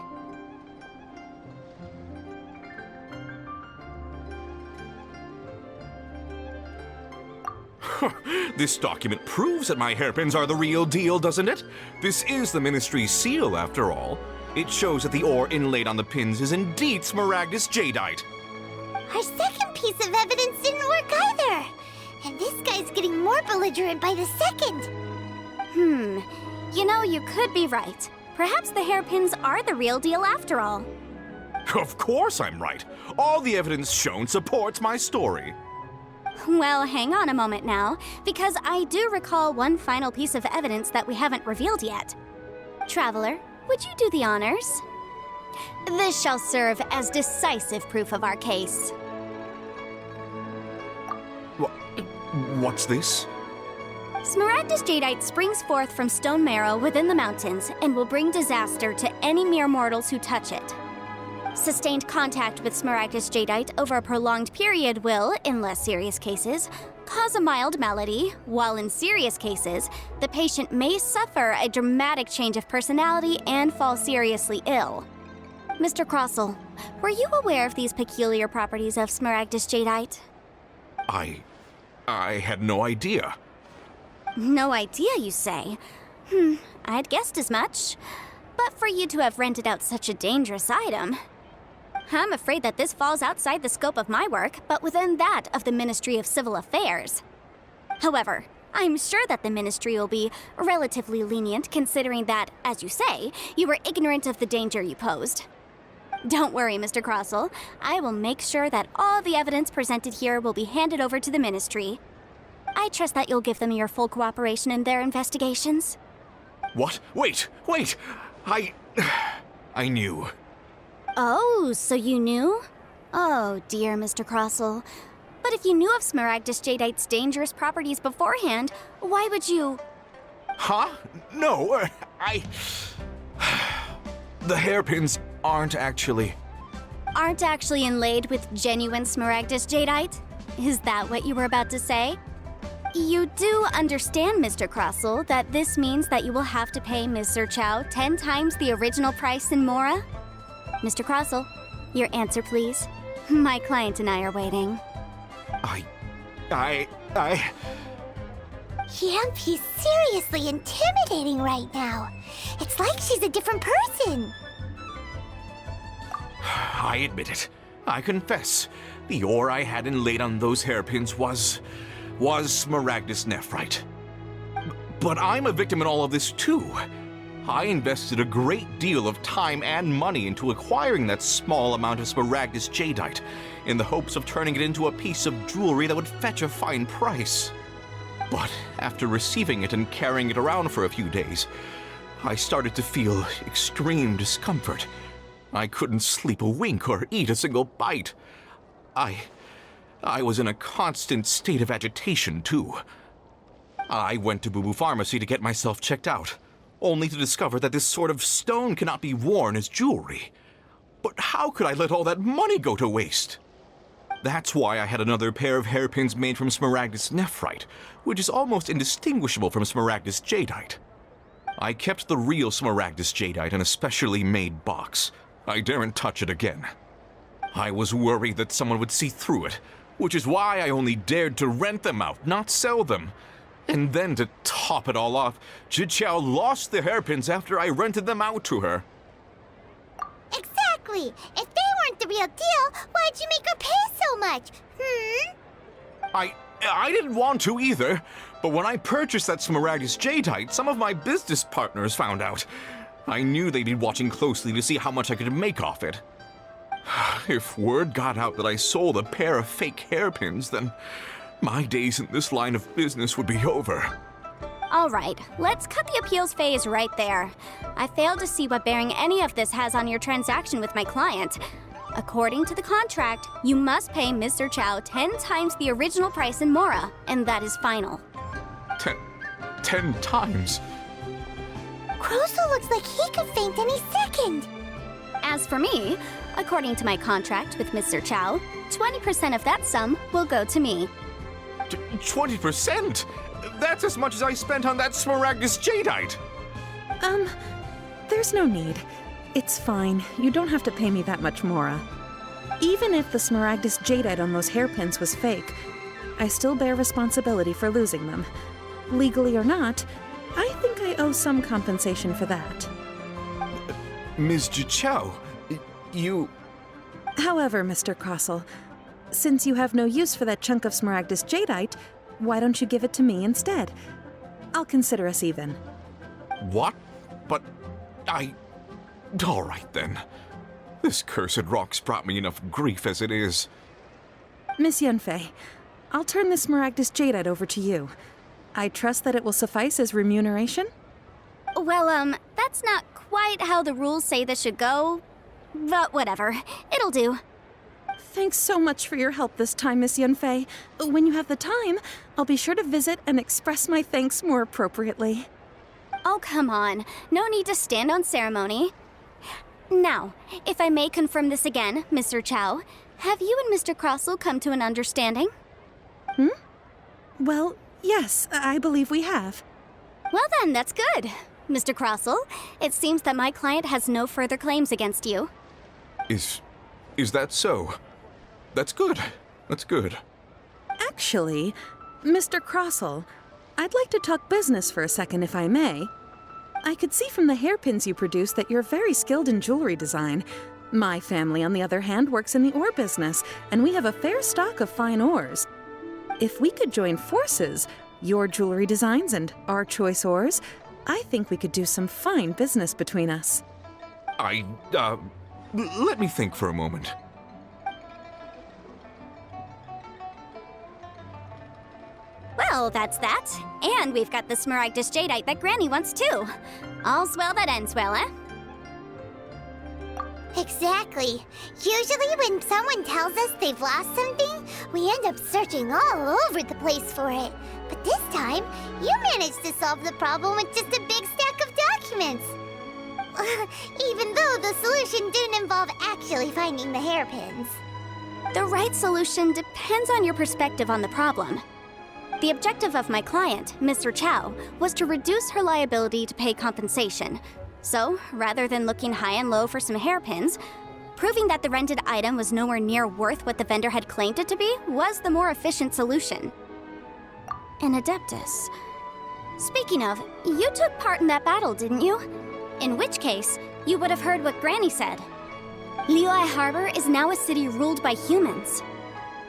This document proves that my hairpins are the real deal, doesn't it? This is the Ministry's seal, after all. It shows that the ore inlaid on the pins is indeed Smaragdus Jadeite. Our second piece of evidence didn't work either. And this guy's getting more belligerent by the second. You know, you could be right. Perhaps the hairpins are the real deal after all. Of course I'm right. All the evidence shown supports my story. Well, hang on a moment now, because I do recall one final piece of evidence that we haven't revealed yet. Traveler, would you do the honors? This shall serve as decisive proof of our case. What's this? Smaragdus Jadeite springs forth from stone marrow within the mountains and will bring disaster to any mere mortals who touch it. Sustained contact with Smaragdus Jadeite over a prolonged period will, in less serious cases, cause a mild malady, while in serious cases, the patient may suffer a dramatic change of personality and fall seriously ill. Mr. Crossell, were you aware of these peculiar properties of Smaragdus Jadeite? I had no idea. No idea, you say? I'd guessed as much. But for you to have rented out such a dangerous item... I'm afraid that this falls outside the scope of my work, but within that of the Ministry of Civil Affairs. However, I'm sure that the Ministry will be relatively lenient considering that, as you say, you were ignorant of the danger you posed. Don't worry, Mr. Crossell. I will make sure that all the evidence presented here will be handed over to the Ministry. I trust that you'll give them your full cooperation in their investigations. What? Wait! I knew. Oh, so you knew? Oh, dear Mr. Crossell. But if you knew of Smaragdus Jadeite's dangerous properties beforehand, why would you... Huh? No, The hairpins aren't actually inlaid with genuine Smaragdus Jadeite? Is that what you were about to say? You do understand, Mr. Crossell, that this means that you will have to pay Ms. Zerchow 10 times the original price in Mora? Mr. Crossell, your answer, please. My client and I are waiting. Yanfei's seriously intimidating right now. It's like she's a different person. I admit it. I confess. The ore I had inlaid on those hairpins was Smaragdus Nephrite. But I'm a victim in all of this too. I invested a great deal of time and money into acquiring that small amount of Smaragdus Jadeite, in the hopes of turning it into a piece of jewelry that would fetch a fine price. But after receiving it and carrying it around for a few days, I started to feel extreme discomfort. I couldn't sleep a wink or eat a single bite. I was in a constant state of agitation, too. I went to Boo Boo Pharmacy to get myself checked out, only to discover that this sort of stone cannot be worn as jewelry. But how could I let all that money go to waste? That's why I had another pair of hairpins made from Smaragdus Nephrite, which is almost indistinguishable from Smaragdus Jadeite. I kept the real Smaragdus Jadeite in a specially made box. I daren't touch it again. I was worried that someone would see through it, which is why I only dared to rent them out, not sell them. And then to top it all off, Zhiqiao lost the hairpins after I rented them out to her. Exactly! If they weren't the real deal, why'd you make her pay so much? I didn't want to either, but when I purchased that Smaragdus Jadeite, some of my business partners found out. I knew they'd be watching closely to see how much I could make off it. If word got out that I sold a pair of fake hairpins, then my days in this line of business would be over. All right, let's cut the appeals phase right there. I failed to see what bearing any of this has on your transaction with my client. According to the contract, you must pay Ms. Zerchow 10 times the original price in Mora, and that is final. 10 times? Crossell looks like he could faint any second. As for me, According to my contract with Mr. Chow, 20% of that sum will go to me. 20%? That's as much as I spent on that Smaragdus Jadeite! There's no need. It's fine. You don't have to pay me that much, Mora. Even if the Smaragdus Jadeite on those hairpins was fake, I still bear responsibility for losing them. Legally or not, I think I owe some compensation for that. Ms. Chow, you... However, Mr. Crossell, since you have no use for that chunk of Smaragdus Jadeite, why don't you give it to me instead? I'll consider us even. What? But all right then. This cursed rock's brought me enough grief as it is. Miss Yanfei, I'll turn the Smaragdus Jadeite over to you. I trust that it will suffice as remuneration? Well, that's not quite how the rules say this should go. But whatever. It'll do. Thanks so much for your help this time, Miss Yanfei. When you have the time, I'll be sure to visit and express my thanks more appropriately. Oh, come on. No need to stand on ceremony. Now, if I may confirm this again, Mr. Chow, have you and Mr. Crossell come to an understanding? Well, yes, I believe we have. Well then, that's good. Mr. Crossell, it seems that my client has no further claims against you. Is that so? That's good. That's good. Actually, Mr. Crossell, I'd like to talk business for a second, if I may. I could see from the hairpins you produce that you're very skilled in jewelry design. My family, on the other hand, works in the ore business, and we have a fair stock of fine ores. If we could join forces, your jewelry designs and our choice ores, I think we could do some fine business between us. Let me think for a moment. Well, that's that. And we've got the Smaragdus Jadeite that Granny wants too. All's well that ends well, eh? Exactly. Usually when someone tells us they've lost something, we end up searching all over the place for it. But this time, you managed to solve the problem with just a big stack of documents. Even though the solution didn't involve actually finding the hairpins. The right solution depends on your perspective on the problem. The objective of my client, Mr. Chow, was to reduce her liability to pay compensation. So, rather than looking high and low for some hairpins, proving that the rented item was nowhere near worth what the vendor had claimed it to be was the more efficient solution. An Adeptus. Speaking of, you took part in that battle, didn't you? In which case, you would have heard what Granny said. Liyue Harbor is now a city ruled by humans.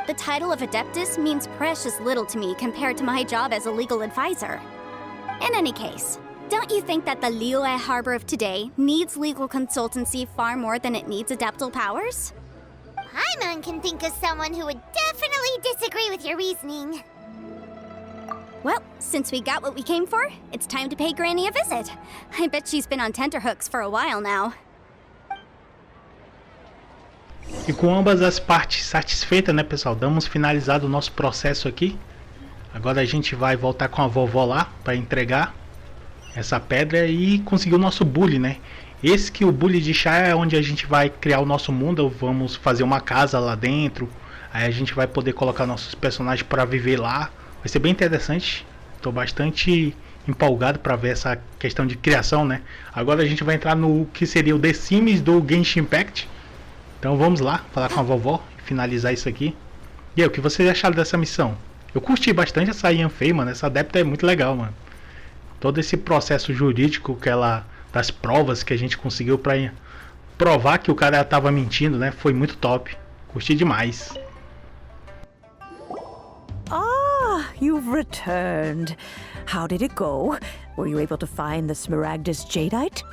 The title of Adeptus means precious little to me compared to my job as a legal advisor. In any case, don't you think that the Liyue Harbor of today needs legal consultancy far more than it needs adeptal powers? Paimon can think of someone who would definitely disagree with your reasoning. Well, since we got what we came for, it's time to pay Granny a visit. I bet she's been on tenterhooks for a while now. E com ambas as partes satisfeitas, né, pessoal? Damos finalizado o nosso processo aqui. Agora a gente vai voltar com a vovó lá para entregar essa pedra e conseguir o nosso Bule, né? Esse que o Bule de chá é onde a gente vai criar o nosso mundo. Vamos fazer uma casa lá dentro. Aí a gente vai poder colocar nossos personagens para viver lá. Vai ser bem interessante. Estou bastante empolgado para ver essa questão de criação, né? Agora a gente vai entrar no que seria o The Sims do Genshin Impact. Então vamos lá, falar com a vovó e finalizar isso aqui. E aí, o que vocês acharam dessa missão? Eu curti bastante essa Yanfei, mano. Essa adepta é muito legal, mano. Todo esse processo jurídico que ela... das provas que a gente conseguiu pra provar que o cara tava mentindo, né? Foi muito top. Curti demais. Ah, you've returned. How did it go? Were you able to find the Smaragdus Jadeite?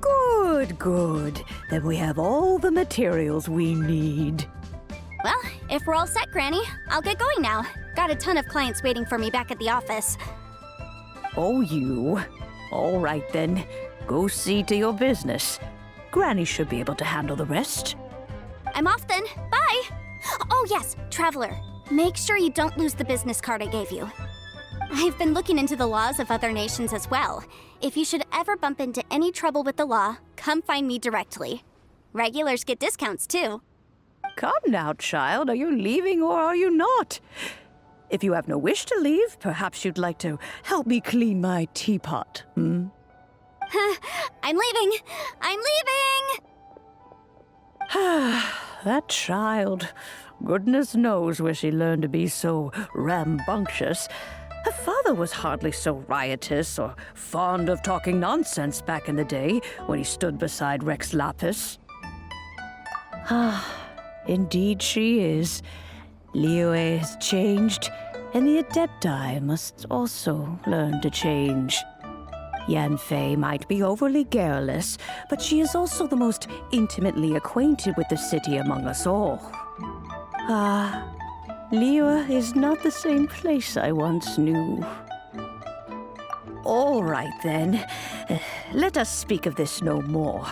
Good, good. Then we have all the materials we need. Well, if we're all set, Granny, I'll get going now. Got a ton of clients waiting for me back at the office. Oh, you? All right then. Go see to your business. Granny should be able to handle the rest. I'm off then. Bye! Oh yes, Traveler. Make sure you don't lose the business card I gave you. I've been looking into the laws of other nations as well. If you should ever bump into any trouble with the law, come find me directly. Regulars get discounts too. Come now, child. Are you leaving or are you not? If you have no wish to leave, perhaps you'd like to help me clean my teapot, hmm? I'm leaving! I'm leaving! That child. Goodness knows where she learned to be so rambunctious. Her father was hardly so riotous or fond of talking nonsense back in the day when he stood beside Rex Lapis. Indeed she is. Liyue has changed, and the Adepti must also learn to change. Yanfei might be overly garrulous, but she is also the most intimately acquainted with the city among us all. Liyue is not the same place I once knew. All right, then. Let us speak of this no more.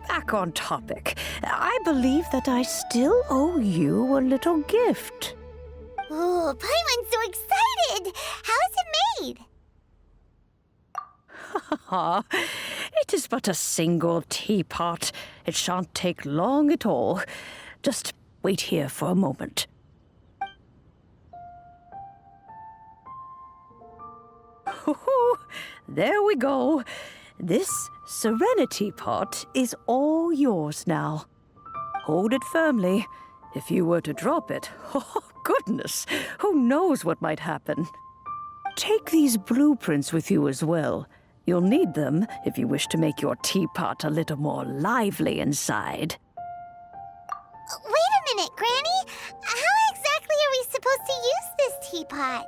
Back on topic. I believe that I still owe you a little gift. Ooh, Paimon's so excited! How is it made? It is but a single teapot. It shan't take long at all. Just wait here for a moment. There we go. This Serenity pot is all yours now. Hold it firmly. If you were to drop it, oh goodness, who knows what might happen. Take these blueprints with you as well. You'll need them if you wish to make your teapot a little more lively inside. Wait a minute, Granny! How exactly are we supposed to use this teapot?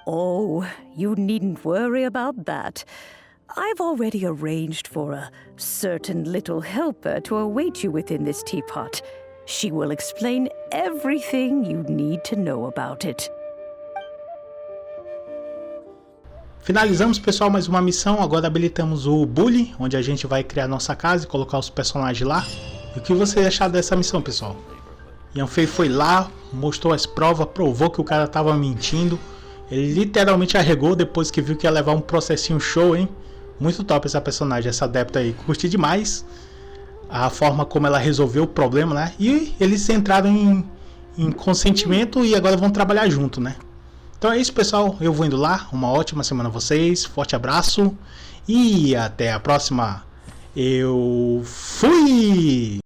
Oh, you needn't worry about that. I've already arranged for a certain little helper to await you within this teapot. She will explain everything you need to know about it. Finalizamos, pessoal, mais uma missão. Agora habilitamos o Bule, onde a gente vai criar nossa casa e colocar os personagens lá. E o que vocês acharam dessa missão, pessoal? Yanfei foi lá, mostrou as provas, provou que o cara tava mentindo. Ele literalmente arregou depois que viu que ia levar um processinho show, hein? Muito top essa personagem, essa adepta aí. Curti demais a forma como ela resolveu o problema, né? E eles entraram em consentimento e agora vão trabalhar junto, né? Então é isso, pessoal. Eu vou indo lá. Uma ótima semana a vocês. Forte abraço. E até a próxima. Eu fui!